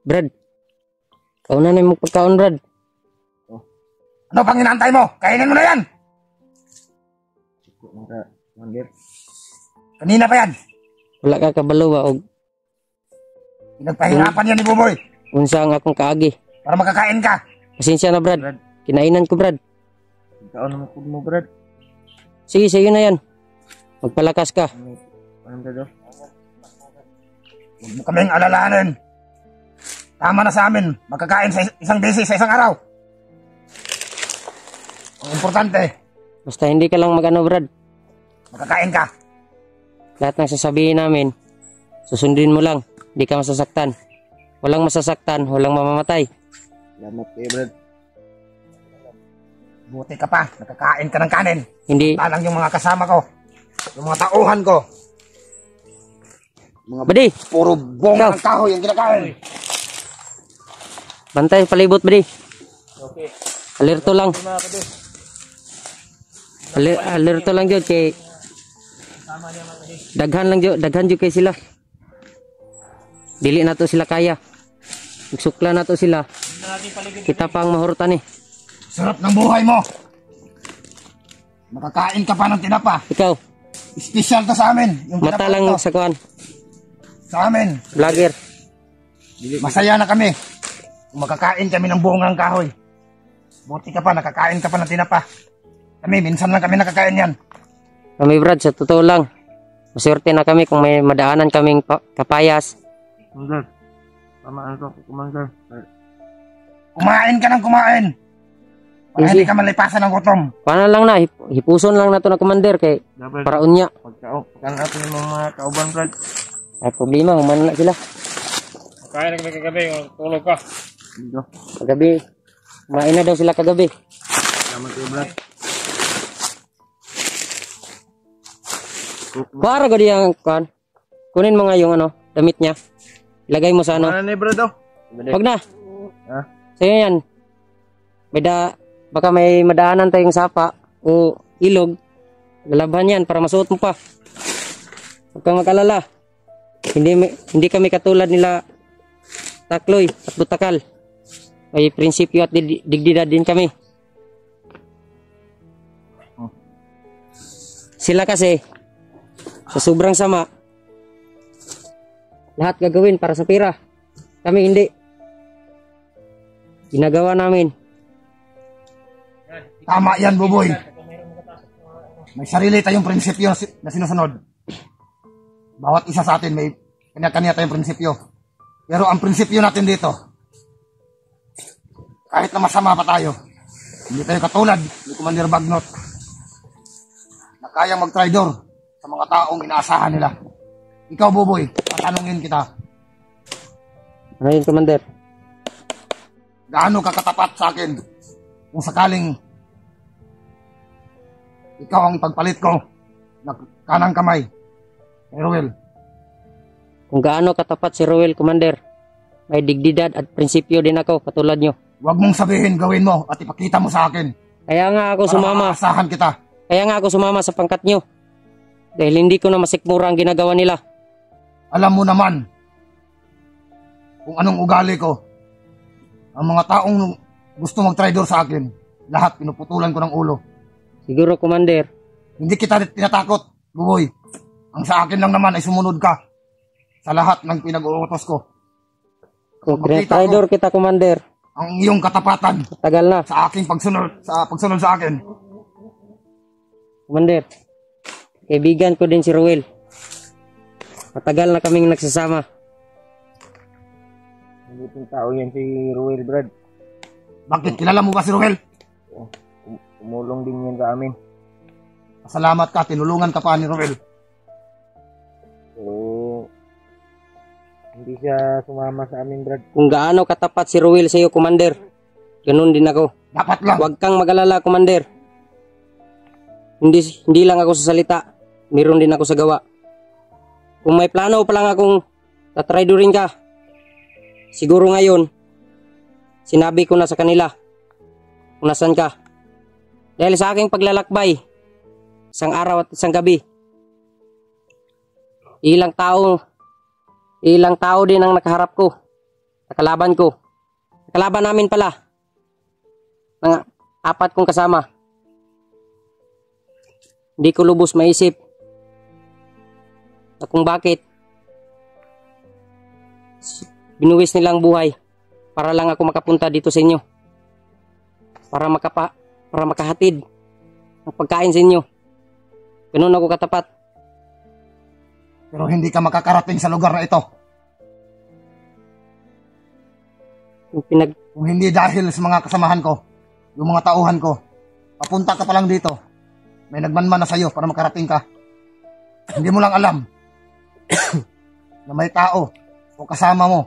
Brad. Kauna na yung pagkaon, Brad. Ano pang inaantay mo? Kainin mo na yan! Kanina pa yan. Wala ka kabalo ba? O Pinagpahirapan yan ni Buboy. unsa ang akong kaagi. Para makakain ka. Pasensya na, Brad. Kinainan ko, Brad. Kaon naman food mo, Brad. Sige, sige na yan. Magpalakas ka. Anong daw? Huwag mo kaming alalahanin. Tama na sa amin. Magkakain sa isang beses sa isang araw. Ang importante, Basta hindi ka lang mag-ano, Brad. makakain ka. Lahat ng sasabihin namin, susundin mo lang. Hindi ka masasaktan. Walang masasaktan, walang mamamatay. Salamat kayo, Brad. Buti ka pa. Nakakain ka ng kanin. Hindi. Talang yung mga kasama ko. Yung mga tauhan ko. Badi, Puro bunga ng kahoy yung kinakain. bantay palibot, Badi. Okay. Alerto lang. Alerto lang jud kay daghan jud kay sila. Dili na to sila kaya. Igsukla na to sila. Kita pang mahurutan eh. Sarap ng buhay mo. Makakain ka pa ng tinapa. Ikaw, Special to sa amin. Yung mata tinapa lang to. sa kuan. Sa amin. Vlogger. Masaya na kami. Kung makakain kami ng bungang kahoy. Buti ka pa, nakakain ka pa ng tinapa. Kami, minsan lang kami nakakain yan. Kami, Brad, sa totoo lang. Maswerte na kami kung may madaanan kaming kapayas. Commander. Tama ano to, Commander. Kumain ka ng kumain. Para Easy. hindi ka malipasan ng gutom. Paano lang na, hipuson lang na to na commander kay Dapat para unya. pagkaon natin yung mga kauban, Brad. Ay problema, human na sila. Kaya na kami kagabi, tulog ka. Dito. Kagabi, kumain na daw sila kagabi. Salamat kayo, Brad. Para ko diyang kuan. Kunin mo nga yung ano, damit niya. Ilagay mo sa ano. Ano na, Brad, oh? Wag na. Ha? Sa'yo yan. Baka may madaanan tayong sapa o ilog. Lalaban yan para masuot mo pa. Huwag kang mag-alala. Hindi kami katulad nila Takloy at Butakal. May prinsipyo at digdidad din kami. Sila kasi sa sobrang sama lahat gagawin para sa pera. Kami hindi. Ginagawa namin. Tama yan, Buboy. May sarili tayong prinsipyo na sinusunod. Bawat isa sa atin may kanya-kanya tayong prinsipyo. Pero ang prinsipyo natin dito, kahit na masama pa tayo, hindi tayo katulad ni Commander Bagnot na kayang mag-tridor sa mga taong inaasahan nila. Ikaw, Buboy, tatanungin kita, Ano yun, Commander? gaano ka katapat sa akin kung sakaling ikaw ang ipagpalit ko na kanang kamay kay Ruel. Kung gaano katapat si Roel, Commander, may digdidad at prinsipyo din ako, katulad nyo. Huwag mong sabihin gawin mo at ipakita mo sa akin Kaya nga ako para sumama. maasahan kita. Kaya nga ako sumama sa pangkat nyo. Dahil hindi ko na masikmura ang ginagawa nila. Alam mo naman kung anong ugali ko. Ang mga taong gusto mag-tridor sa akin, lahat pinuputulan ko ng ulo. Siguro, Commander, Hindi kita tinatakot, Buboy. Ang sa akin lang naman ay sumunod ka sa lahat ng pinag-uutos ko. kung Makita tinatridor kita, Commander, Ang iyong katapatan tagal na. sa aking pagsunod sa akin. Commander, kaibigan ko din si Roel. Matagal na kaming nagsasama. Hindi pong tao yan si Ruel, Brad. Bakit? Kilala mo ba si Ruel? Umulong din yan sa amin. Salamat ka, tinulungan ka pa ni Ruel. Pero hindi siya sumama sa amin, Brad. Kung gaano katapat si Roel sa iyo, Commander, ganun din ako. Dapat lang. Huwag kang mag-alala, Commander. Hindi lang ako sa salita. Meron din ako sa gawa. Kung may plano pa lang akong tatridorin ka, siguro ngayon, sinabi ko na sa kanila kung nasan ka. Dahil sa aking paglalakbay, isang araw at isang gabi, ilang tao din ang nakaharap ko. Nakalaban ko. Nakalaban namin pala. Mga 4 kong kasama. Hindi ko lubos maisip na kung bakit binuwis nilang buhay para lang ako makapunta dito sa inyo. Para makahatid ng pagkain sa inyo. Ganun ako katapat. Pero hindi ka makakarating sa lugar na ito. Kung hindi dahil sa mga kasamahan ko, yung mga tauhan ko, papunta ka pa lang dito. May nagmanman na sa'yo para makarating ka. Hindi mo lang alam na may tao o kasama mo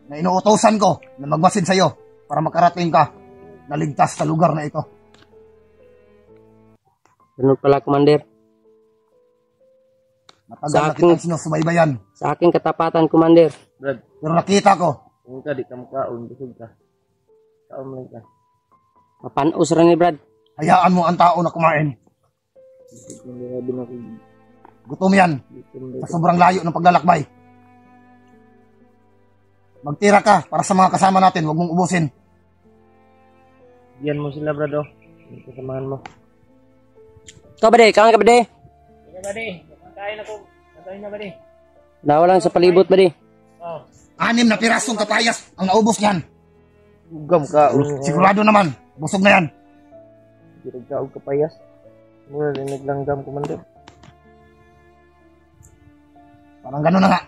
na inuutosan ko na magmasid sa'yo para makarating ka na ligtas sa lugar na ito. Ganun pala, Commander. Matagal na kitang sinusubaybayan. Sa aking katapatan, Commander. Brad, Pero nakita ko, kung ka di ka makaon, busog ka. Kaon lang ka. Mapanos rin ni Brad. hayaan mo ang tao na kumain. Gutom yan sa sobrang layo ng paglalakbay. Magtira ka para sa mga kasama natin, huwag mong ubusin. Diyan mo sila, brado. Kasamahan mo. Ikaw ba, Kangen ka ba, Ikaw ba, Kain ako. Kain na ba, Dawa lang sa palibot ba, Oh. 6 na pirasong kapayas ang naubos niyan. Ugam ka. Sigurado naman, busog na yan. Dirag ka og kapayas. Mura rin naglanggam, Commander. Parang gano'n na nga.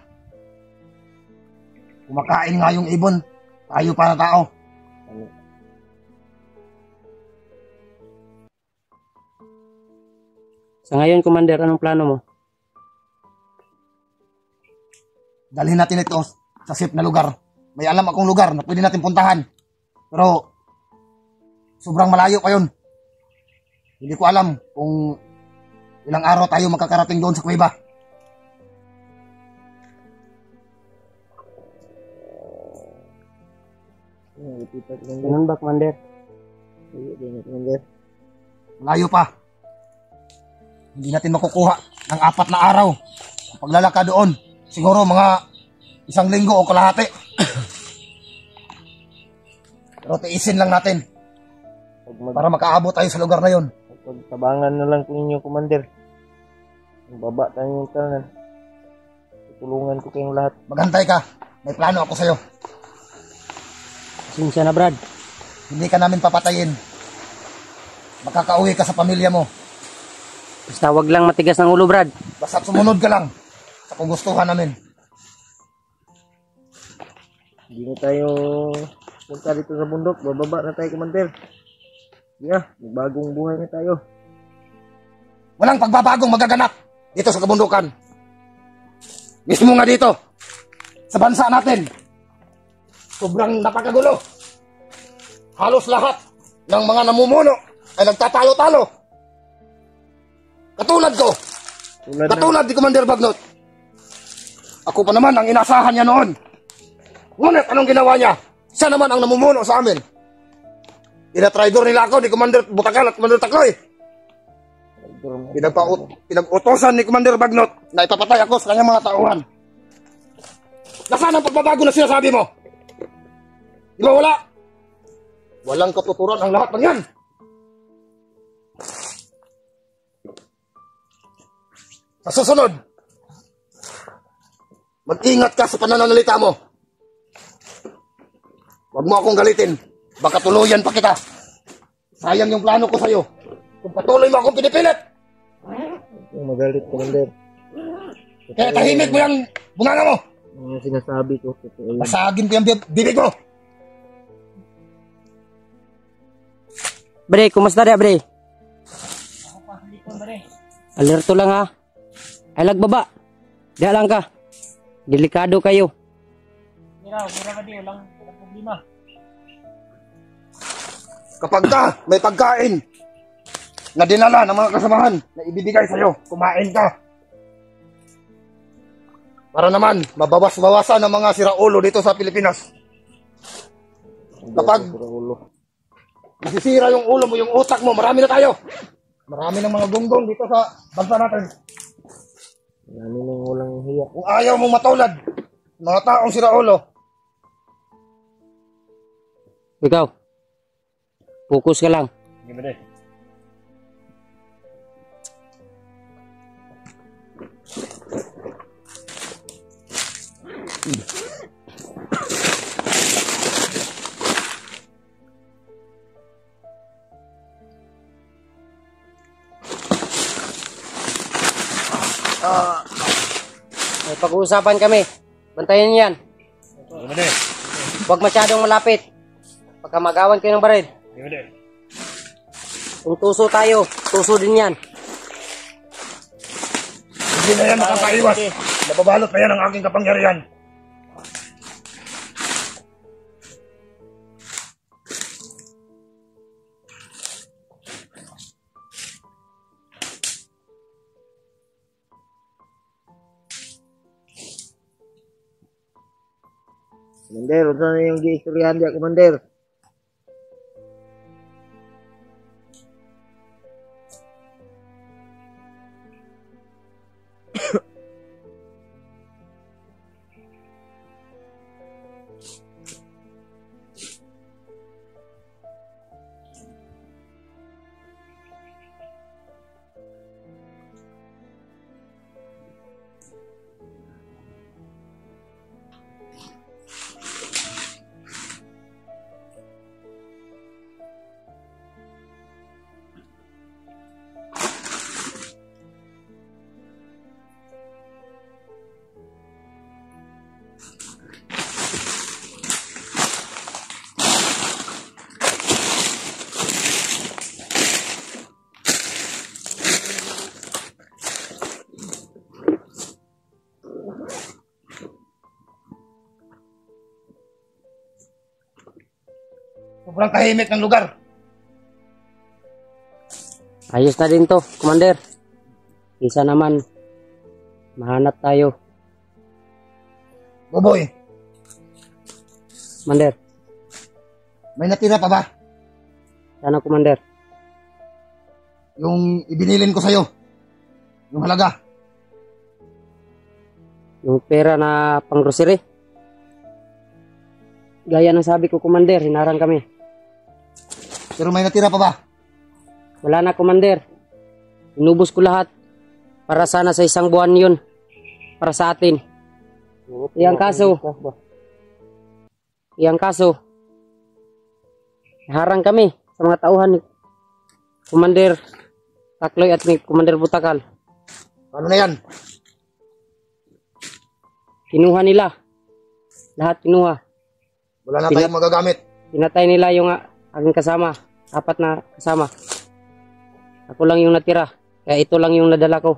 Kumakain nga yung ibon, tayo para tao. Sa ngayon, Commander, anong plano mo? Dalhin natin ito sa safe na lugar. May alam akong lugar na pwede natin puntahan. Pero, sobrang malayo pa yun. Hindi ko alam kung ilang araw tayo makakarating doon sa kuweba. Ganun ba, Commander? Malayo pa. Hindi natin makukuha ng 4 na araw ang paglalakad doon. Siguro mga 1 linggo o kalahati. Pero tiisin lang natin para makaabot tayo sa lugar na yon. Pagtabangan na lang ko inyo, Commander. Ang baba tayo yung tanan. Tutulungan ko kayong lahat. Magantay ka. May plano ako sa'yo. Sinsya na, Brad. Hindi ka namin papatayin. Makakauwi ka sa pamilya mo. Basta wag lang matigas ng ulo, Brad. Basta sumunod ka lang sa kugustuhan namin. Hindi na tayo punta dito sa bundok. Bababa na tayo, Commander. Yeah, bagong buhay na tayo. Walang pagbabagong magaganap dito sa kabundukan. Mismo nga dito, sa bansa natin, sobrang napakagulo. Halos lahat ng mga namumuno ay nagtatalo-talo. Katulad ko. Katulad ni Commander Bagnot. Ako pa naman ang inasahan niya noon. Ngunit anong ginawa niya? Siya naman ang namumuno sa amin. Ina-traitor nila ako ni Commander Butakan at Commander Takloy. Pinag-utosan ni Commander Bagnot na ipapatay ako sa kanyang mga tauhan. Nasaan ang pagbabago na sinasabi mo? Di ba wala? Walang katuturan ang lahat ng yan. Sa susunod, mag-ingat ka sa pananalita mo. Huwag mo akong galitin. Baka tuluyan pa kita. Sayang yung plano ko sa'yo. Kung patuloy mo akong pinipilit. Magalit, Commander. Kaya tahimik mo yung bunganga mo. Ang sinasabi ko. Basagin ko yung bibig mo. Bre, kumusta rin, Bre? Alerto lang, ha? Ay, lagbaba. Diya lang ka. Delikado kayo. Mira ba di? Walang problema. Kapag ka may pagkain na dinala ng mga kasamahan na ibibigay sa'yo, kumain ka. Para naman, mabawas-bawasan ng mga siraulo dito sa Pilipinas. Kapag nasisira yung ulo mo, yung utak mo, marami na tayo. Marami ng mga gunggong dito sa bansa natin. Marami nang walang hiya. Kung ayaw mong matulad, mga taong siraulo, Ikaw, focus ka lang. Gimana? May pag-uusapan kami. Bantayan niyo yan. Gimana? Huwag masyadong malapit. Pagka magawan kayo ng baril. Gimana? Kung tuso tayo, tuso din yan. Hindi na yan makakaiwas. Nababalot na yan ang aking kapangyarihan. Komander, unsa na yung giistoryahan diya, Komander? Sobrang tahimik ng lugar. Ayos na din to, Commander. Isa naman, mahanap tayo. Boboy, Commander, may natira pa ba? sana Commander. Yung ibinilin ko sa'yo. Yung halaga. Yung pera na pang grocery. Gaya ng sabi ko, Commander, hinarang kami. Pero may natira pa ba? Wala na, Commander. Inubos ko lahat. Para sana sa isang buwan yun. Para sa atin. Iyang kaso, harang kami sa mga tauhan ni Commander Takloy at ni Commander Butakal. Ano na yan? Kinuha nila. Lahat kinuha. Wala na tayong magagamit. Pinatay nila yung aking kasama. 4 na kasama. Ako lang yung natira. Kaya ito lang yung nadala ko.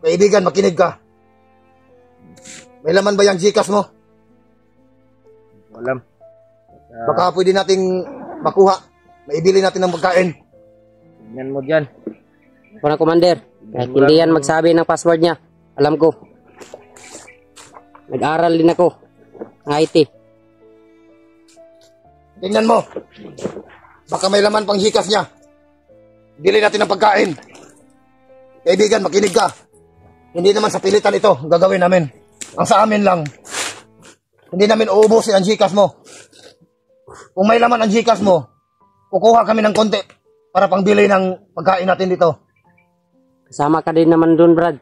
Kaibigan, makinig ka. May laman ba yung Gcash mo? Walam. Baka pwede nating makuha. Maibili natin ng pagkain. Tingnan mo dyan. Ako na, Commander. Kahit hindi yan magsabi ng password niya. Alam ko. Nag-aral din ako ng IT. Tingnan mo. Baka may laman pang Gcash niya. Bili natin ng pagkain. Kaibigan, makinig ka. Hindi naman sa pilitan ito ang gagawin namin. Ang sa amin lang. Hindi namin uubusin ang Gcash mo. Kung may laman ang Gcash mo, kukuha kami ng konti para pangbili ng pagkain natin dito. Kasama ka din naman doon, Brad.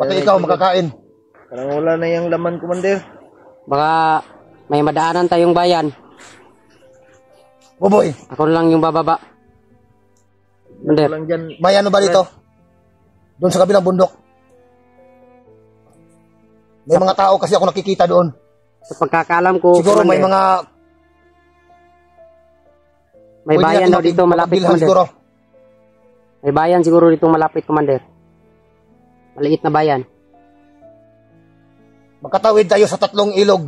Pati ikaw makakain. Parang wala na yung laman, Komander. Baka may madaanan tayong bayan. Buboy, Ako lang yung bababa. Commander, Walang dyan. may ano ba dito? Doon sa kabilang bundok. May mga tao kasi ako nakikita doon. sa pagkakaalam ko, Siguro may Commander, mga... may pwede bayan natin daw dito malapit, mapagbilhan Commander. siguro. May bayan siguro dito malapit, Commander. Maliit na bayan. Magkatawid tayo sa 3 ilog.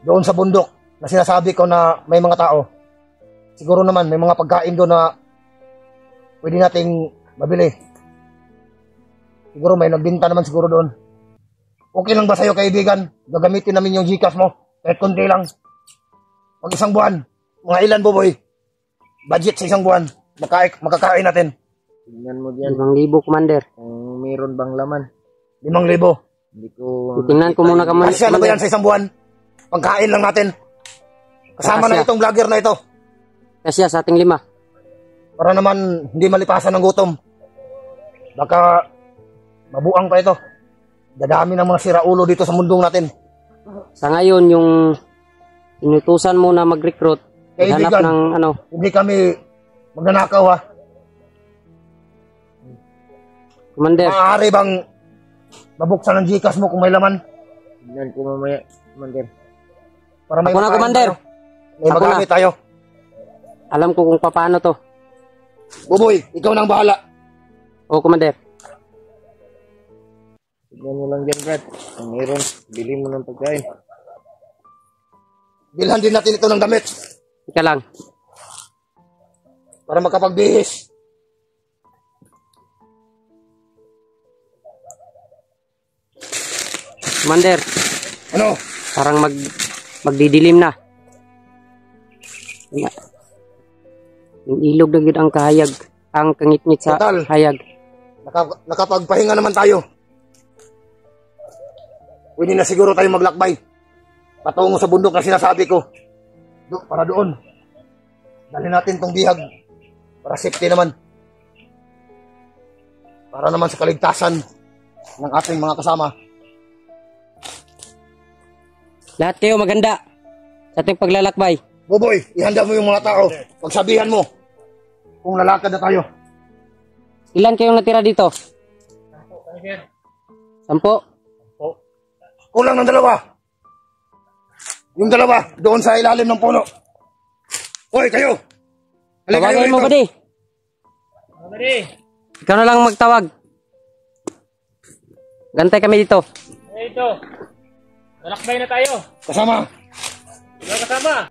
Doon sa bundok na sinasabi ko na may mga tao. Siguro naman may mga pagkain doon na pwede nating mabili. Siguro may nagbinta naman siguro doon. Okay lang ba sa'yo, kaibigan? Gagamitin namin yung Gcash mo. Kahit konti lang. Pag isang buwan. Mga ilan, Boboy? Budget sa isang buwan. Makakain natin. Tingnan mo dyan. 5,000, Commander. Kung mayroon bang laman. 5,000. Hindi ko... Titingnan ko muna, Kasi ano ba yan Commander. sa isang buwan? Pagkain lang natin. Kasama na Kasya. itong vlogger na ito. Kasya sa ating 5. Para naman hindi malipasan ng gutom. Baka mabuang pa ito. Dadami ng mga siraulo dito sa mundong natin. Sa ngayon, yung inutusan mo na mag-recruit, hanap Kaibigan. ng ano, Hindi kami magnanakaw ha. Commander. Maaari bang mabuksan ng Gcash mo kung may laman? Tignan ko mamaya, Commander. Para may Ako na, makain Commander. tayo. May Ako magamit tayo. Alam ko kung paano to. Buboy, ikaw nang bahala. O, Commander. Tignan mo lang dyan, Brad. Kung meron, bili mo ng pagkain. Bilhan din natin ito ng damit Ika lang. para makapagbihis. Commander, Ano? parang magdidilim na. Nga. Yung ilog na yun ang kahayag. Ang kangit-ngit sa Total. hayag. Nakapagpahinga naman tayo. Pwede na siguro tayo maglakbay. Patungo sa bundok na sinasabi ko. Para doon. Dali natin tong bihag. Para safety naman. Para naman sa kaligtasan ng ating mga kasama. Lahat kayo maganda sa ating paglalakbay. Buboy, ihanda mo yung mga tao. Pagsabihan mo kung lalakad na tayo. Ilan kayong natira dito? 10? Kulang ng 2. Yung 2, doon sa ilalim ng puno. Hoy, kayo! Halika kayo Tawagin mo rito. ba di? Ikaw na lang magtawag. Gantay kami dito. Ito. Malakbay na tayo. Kasama. Wala kasama.